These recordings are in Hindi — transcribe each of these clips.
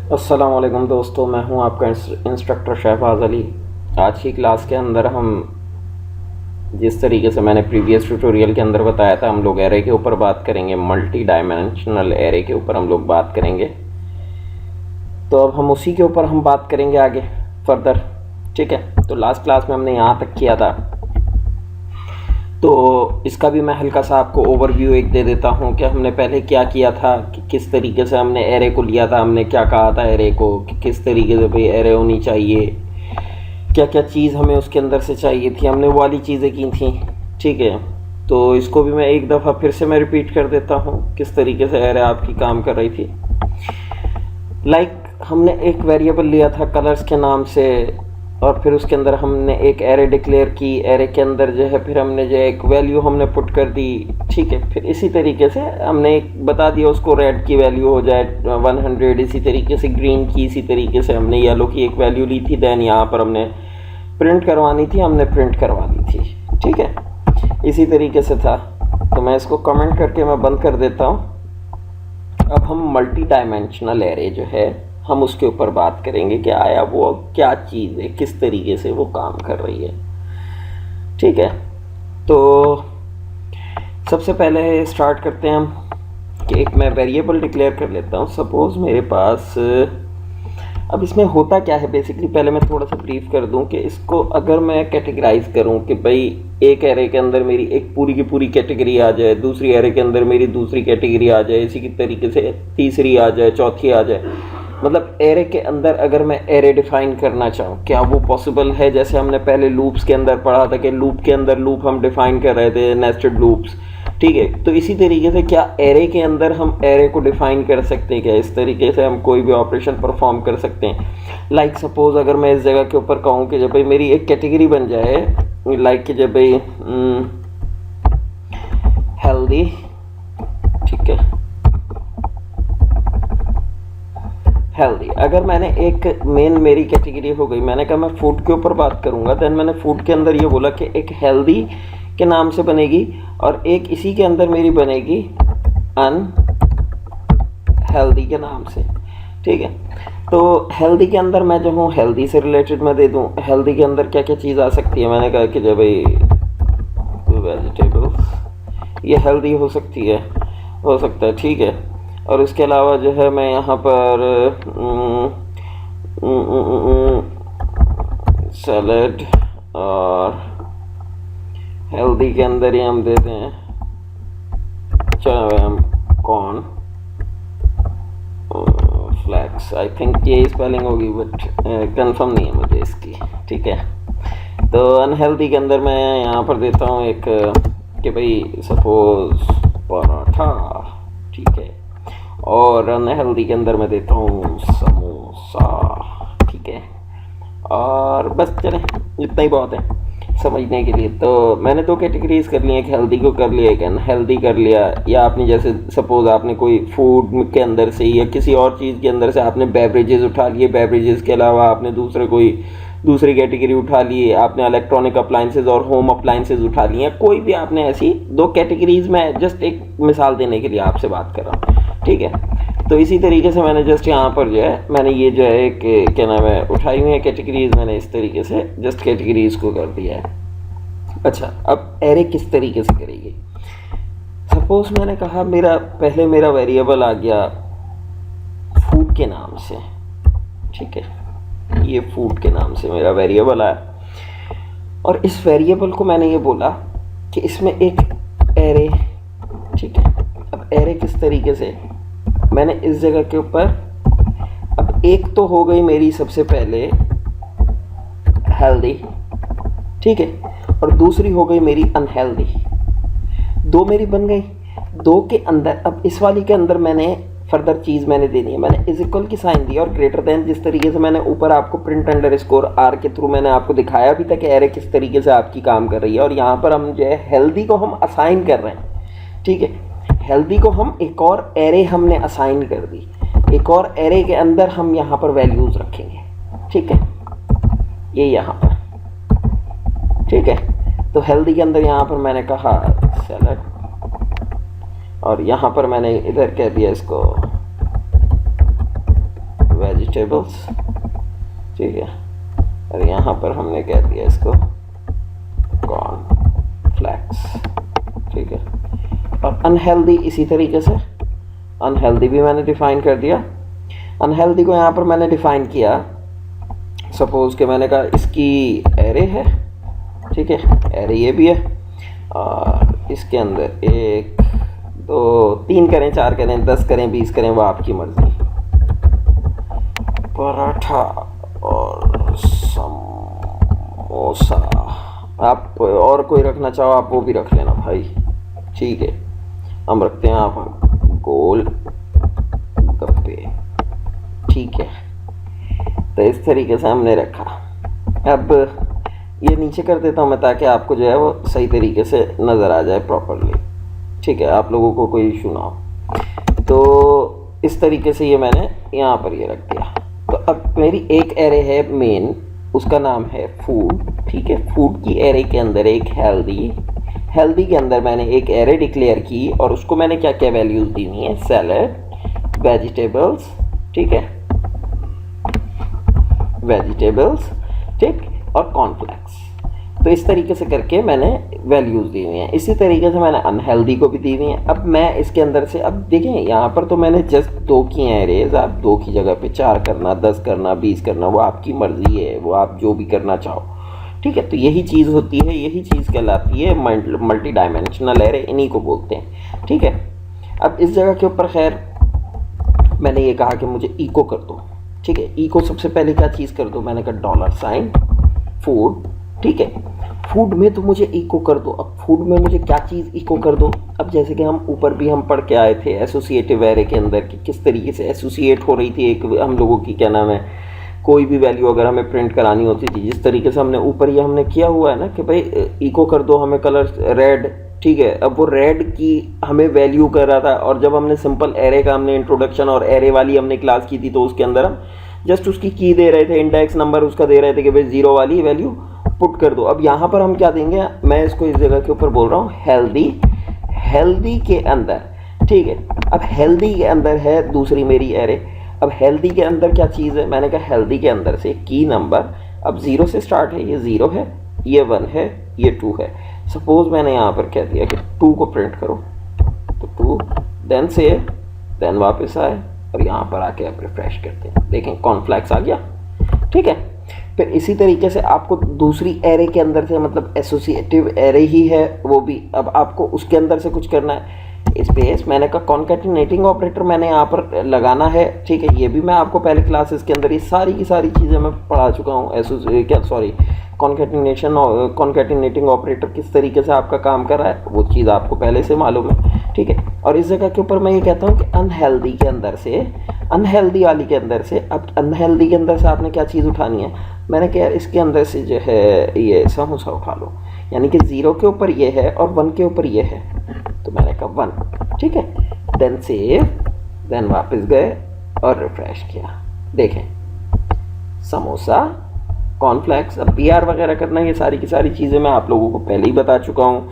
अस्सलाम वालेकुम दोस्तों, मैं हूं आपका इंस्ट्रक्टर शहबाज अली। आज की क्लास के अंदर हम जिस तरीके से मैंने प्रीवियस ट्यूटोरियल के अंदर बताया था, हम लोग एरे के ऊपर बात करेंगे। मल्टी डायमेंशनल एरे के ऊपर हम लोग बात करेंगे। तो अब हम उसी के ऊपर हम बात करेंगे आगे फर्दर। ठीक है, तो लास्ट क्लास में हमने यहाँ तक किया था, तो इसका भी मैं हल्का सा आपको ओवरव्यू एक दे देता हूँ कि हमने पहले क्या किया था, कि किस तरीके से हमने एरे को लिया था, हमने क्या कहा था एरे को, कि किस तरीके से भाई एरे होनी चाहिए, क्या क्या चीज़ हमें उसके अंदर से चाहिए थी, हमने वो वाली चीज़ें की थी। ठीक है, तो इसको भी मैं एक दफ़ा फिर से मैं रिपीट कर देता हूँ किस तरीके से एरे आपकी काम कर रही थी। हमने एक वेरिएबल लिया था कलर्स के नाम से, और फिर उसके अंदर हमने एक एरे डिक्लेयर की। एरे के अंदर जो है फिर हमने जो एक वैल्यू हमने पुट कर दी। ठीक है, फिर इसी तरीके से हमने एक बता दिया उसको रेड की वैल्यू हो जाए 100, इसी तरीके से ग्रीन की, इसी तरीके से हमने येलो की एक वैल्यू ली थी। देन यहाँ पर हमने प्रिंट करवानी थी, हमने प्रिंट करवा दी थी। ठीक है, इसी तरीके से था। तो मैं इसको कमेंट करके मैं बंद कर देता हूँ। अब हम मल्टी डायमेंशनल एरे जो है हम उसके ऊपर बात करेंगे कि आया वो क्या चीज़ है, किस तरीके से वो काम कर रही है। ठीक है, तो सबसे पहले स्टार्ट करते हैं हम कि एक मैं वेरिएबल डिक्लेयर कर लेता हूँ। सपोज़ मेरे पास, अब इसमें होता क्या है बेसिकली, पहले मैं थोड़ा सा ब्रीफ कर दूं कि इसको अगर मैं कैटेगराइज करूं कि भाई एक एरे के अंदर मेरी एक पूरी की पूरी कैटेगरी आ जाए, दूसरी एरे के अंदर मेरी दूसरी कैटेगरी आ जाए, इसी की तरीके से तीसरी आ जाए, चौथी आ जाए, मतलब एरे के अंदर अगर मैं एरे डिफाइन करना चाहूँ, क्या वो पॉसिबल है? जैसे हमने पहले लूप्स के अंदर पढ़ा था कि लूप के अंदर लूप हम डिफाइन कर रहे थे, नेस्टेड लूप्स। ठीक है, तो इसी तरीके से क्या एरे के अंदर हम एरे को डिफाइन कर सकते हैं? क्या इस तरीके से हम कोई भी ऑपरेशन परफॉर्म कर सकते हैं? सपोज अगर मैं इस जगह के ऊपर कहूँ कि जब भाई मेरी एक कैटेगरी बन जाए, कि जब भाई हेल्दी, ठीक है, हेल्दी, अगर मैंने एक मेन मेरी कैटेगरी हो गई, मैंने कहा मैं फूड के ऊपर बात करूंगा, देन मैंने फूड के अंदर ये बोला कि एक हेल्दी के नाम से बनेगी और एक इसी के अंदर मेरी बनेगी अनहेल्दी के नाम से। ठीक है, तो हेल्दी के अंदर मैं जो हूँ हेल्दी से रिलेटेड मैं दे दूँ। हेल्दी के अंदर क्या क्या चीज़ आ सकती है? मैंने कहा कि जब भाई वेजिटेबल, ये हेल्दी हो सकती है, हो सकता है। ठीक है, और उसके अलावा जो है मैं यहाँ पर सैलड, और हेल्दी के अंदर ही हम देते हैं, चलो हम कॉर्न फ्लैक्स, आई थिंक ये स्पेलिंग होगी बट कंफर्म नहीं है मुझे इसकी। ठीक है, तो अनहेल्दी के अंदर मैं यहाँ पर देता हूँ एक कि भाई सपोज पराठा। ठीक है, और अनहेल्दी के अंदर मैं देता हूँ समोसा। ठीक है, और बस चलें, इतना ही बहुत है समझने के लिए। तो मैंने दो कैटेगरीज कर ली, एक हेल्दी को कर लिया, एक अनहेल्दी कर लिया। या आपने जैसे सपोज आपने कोई फूड के अंदर से या किसी और चीज़ के अंदर से आपने बेवरेजेस उठा लिए, बेवरेजेस के अलावा आपने दूसरी कैटेगरी उठा ली, आपने इलेक्ट्रॉनिक अप्लाइंसेज और होम अप्लाइंसेज उठा लिए, कोई भी आपने ऐसी दो कैटेगरीज में, जस्ट एक मिसाल देने के लिए आपसे बात कर रहा हूँ। ठीक है, तो इसी तरीके से मैंने जस्ट यहाँ पर जो है मैंने ये जो है एक क्या नाम है उठाई हुई है कैटेगरीज, मैंने इस तरीके से जस्ट कैटेगरीज को कर दिया है। अच्छा, अब एरे किस तरीके से करेगी? सपोज मैंने कहा मेरा वेरिएबल आ गया फूड के नाम से। ठीक है, ये फूड के नाम से मेरा वेरिएबल आया, और इस वेरिएबल को मैंने ये बोला कि इसमें एक एरे। ठीक है, अब एरे किस तरीके से, मैंने इस जगह के ऊपर, अब एक तो हो गई मेरी सबसे पहले हेल्दी। ठीक है, और दूसरी हो गई मेरी अनहेल्दी। दो मेरी बन गई। दो के अंदर अब इस वाली के अंदर मैंने फर्दर चीज़ मैंने देनी है, मैंने इज इक्वल की साइन दी और ग्रेटर देन, जिस तरीके से मैंने ऊपर आपको प्रिंट अंडरस्कोर आर के थ्रू मैंने आपको दिखाया भी था कि एरे किस तरीके से आपकी काम कर रही है। और यहाँ पर हम जो है हेल्दी को हम असाइन कर रहे हैं। ठीक है, हेल्दी को हम एक और एरे हमने असाइन कर दी, एक और एरे के अंदर हम यहाँ पर वैल्यूज़ रखेंगे। ठीक है, ये यहाँ पर। ठीक है, तो हेल्दी के अंदर यहाँ पर मैंने कहा सैलड, और यहाँ पर मैंने इधर कह दिया इसको वेजिटेबल्स, ठीक है, और यहाँ पर हमने कह दिया इसको कॉर्नफ्लेक्स, ठीक है। और अनहेल्दी इसी तरीके से, अनहेल्दी भी मैंने डिफ़ाइन कर दिया। अनहेल्दी को यहाँ पर मैंने डिफ़ाइन किया, सपोज़ कि मैंने कहा इसकी एरे है, ठीक है, एरे ये भी है, और इसके अंदर 1 2 3 करें, 4 करें, 10 करें, 20 करें, वो आपकी मर्ज़ी। पराठा और समोसा, आप और कोई रखना चाहो आप वो भी रख लेना भाई, ठीक है। हम रखते हैं आप गोल गप्पे, ठीक है। तो इस तरीके से हमने रखा। अब ये नीचे कर देता हूँ मैं, ताकि आपको जो है वो सही तरीके से नज़र आ जाए प्रॉपरली, ठीक है, आप लोगों को कोई इशू ना हो। तो इस तरीके से ये मैंने यहाँ पर ये रख दिया। तो अब मेरी एक एरे है मेन, उसका नाम है फूड, ठीक है। फूड की एरे के अंदर एक हेल्दी, हेल्दी के अंदर मैंने एक एरे डिक्लेयर की, और उसको मैंने क्या क्या वैल्यूज़ दी हुई हैं, सैलड, वेजिटेबल्स, ठीक है, वेजिटेबल्स, ठीक, और कॉर्नफ्लेक्स। तो इस तरीके से करके मैंने वैल्यूज़ दी हुई हैं। इसी तरीके से मैंने अनहेल्दी को भी दी हुई हैं। अब मैं इसके अंदर से, अब देखें यहाँ पर तो मैंने जस्ट 2 की हैं एरेज, आप 2 की जगह पे 4 करना, 10 करना, 20 करना, वो आपकी मर्ज़ी है, वो आप जो भी करना चाहो, ठीक है। तो यही चीज़ होती है, यही चीज़ कहलाती है मल्टी डायमेंशनल एरे, इन्हीं को बोलते हैं, ठीक है। अब इस जगह के ऊपर खैर मैंने ये कहा कि मुझे इको कर दो, ठीक है। इको सबसे पहले क्या चीज़ कर दो, मैंने कहा $, फूड, ठीक है। फूड में तो मुझे इको कर दो। अब फूड में मुझे क्या चीज़ इको कर दो, अब जैसे कि हम ऊपर भी हम पढ़ के आए थे एसोसिएटिव एरे के अंदर कि किस तरीके से एसोसिएट हो रही थी एक हम लोगों की, क्या नाम है, कोई भी वैल्यू अगर हमें प्रिंट करानी होती थी, जिस तरीके से हमने ऊपर ये हमने किया हुआ है ना कि भाई इको कर दो हमें कलर रेड, ठीक है। अब वो रेड की हमें वैल्यू कर रहा था, और जब हमने सिंपल एरे का हमने इंट्रोडक्शन और एरे वाली हमने क्लास की थी, तो उसके अंदर हम जस्ट उसकी की दे रहे थे, इंडेक्स नंबर उसका दे रहे थे कि भाई 0 वाली वैल्यू पुट कर दो। अब यहाँ पर हम क्या देंगे, मैं इसको इस जगह के ऊपर बोल रहा हूँ हेल्दी, हेल्दी के अंदर, ठीक है। अब हेल्दी के अंदर है दूसरी मेरी एरे। अब हेल्दी के अंदर क्या चीज़ है, मैंने कहा हेल्दी के अंदर से की नंबर, अब 0 से स्टार्ट है, ये 0 है, ये 1 है, ये 2 है। सपोज मैंने यहाँ पर कह दिया कि 2 को प्रिंट करो, तो 2 देन से देन वापस आए, और यहाँ पर आके आप रिफ्रेश करते हैं, देखें कॉर्नफ्लेक्स आ गया, ठीक है। फिर इसी तरीके से आपको दूसरी एरे के अंदर से, मतलब एसोसिएटिव एरे ही है वो भी, अब आपको उसके अंदर से कुछ करना है। स्पेस मैंने कहा कॉन्कैटिनेटिंग ऑपरेटर मैंने यहाँ पर लगाना है, ठीक है। ये भी मैं आपको पहले क्लासेस के अंदर ये सारी की सारी चीज़ें मैं पढ़ा चुका हूँ। कॉन्कैटिनेटिंग ऑपरेटर किस तरीके से आपका काम कर रहा है, वो चीज़ आपको पहले से मालूम है, ठीक है। और इस जगह के ऊपर मैं ये कहता हूँ कि अनहेल्दी के अंदर से, अनहेल्दी वाली के अंदर से, अब अनहेल्दी के अंदर से आपने क्या चीज़ उठानी है, मैंने कहा यार इसके अंदर से जो है ये समोसा उठा लो, यानी कि 0 के ऊपर ये है और 1 के ऊपर ये है, तो मैंने कहा 1, ठीक है। देन सेव, देन वापस गए और रिफ्रेश किया, देखें समोसा, कॉर्नफ्लेक्स। अब PR वगैरह करना, ये सारी की सारी चीज़ें मैं आप लोगों को पहले ही बता चुका हूँ,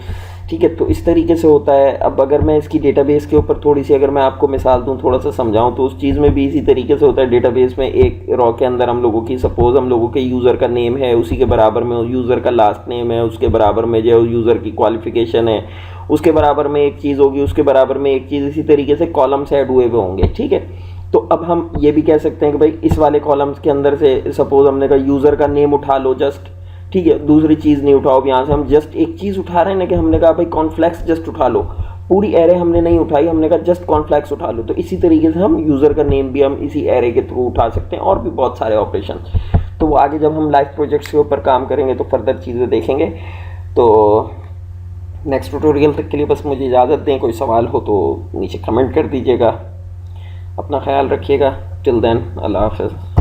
ठीक है। तो इस तरीके से होता है। अब अगर मैं इसकी डेटाबेस के ऊपर थोड़ी सी अगर मैं आपको मिसाल दूं, थोड़ा सा समझाऊं, तो उस चीज़ में भी इसी तरीके से होता है। डेटाबेस में एक रॉ के अंदर हम लोगों की, सपोज हम लोगों के यूज़र का नेम है, उसी के बराबर में यूज़र का लास्ट नेम है, उसके बराबर में जो यूज़र की क्वालिफिकेशन है, उसके बराबर में एक चीज़ होगी, उसके बराबर में एक चीज़, इसी तरीके से कॉलम्स ऐड हुए होंगे, ठीक है। तो अब हम ये भी कह सकते हैं कि भाई इस वाले कॉलम्स के अंदर से सपोज हमने कहा यूज़र का नेम उठा लो जस्ट, ठीक है, दूसरी चीज़ नहीं उठाओ। अब यहाँ से हम जस्ट एक चीज़ उठा रहे हैं ना, कि हमने कहा भाई कॉर्नफ्लेक्स जस्ट उठा लो, पूरी एरे हमने नहीं उठाई, हमने कहा जस्ट कॉर्नफ्लेक्स उठा लो। तो इसी तरीके से हम यूज़र का नेम भी हम इसी एरे के थ्रू उठा सकते हैं, और भी बहुत सारे ऑपरेशन। तो वो आगे जब हम लाइव प्रोजेक्ट्स के ऊपर काम करेंगे तो फर्दर चीज़ें देखेंगे। तो नेक्स्ट ट्यूटोरियल तक के लिए बस मुझे इजाज़त दें। कोई सवाल हो तो नीचे कमेंट कर दीजिएगा। अपना ख्याल रखिएगा। टिल देन, अल्लाह हाफ़िज़।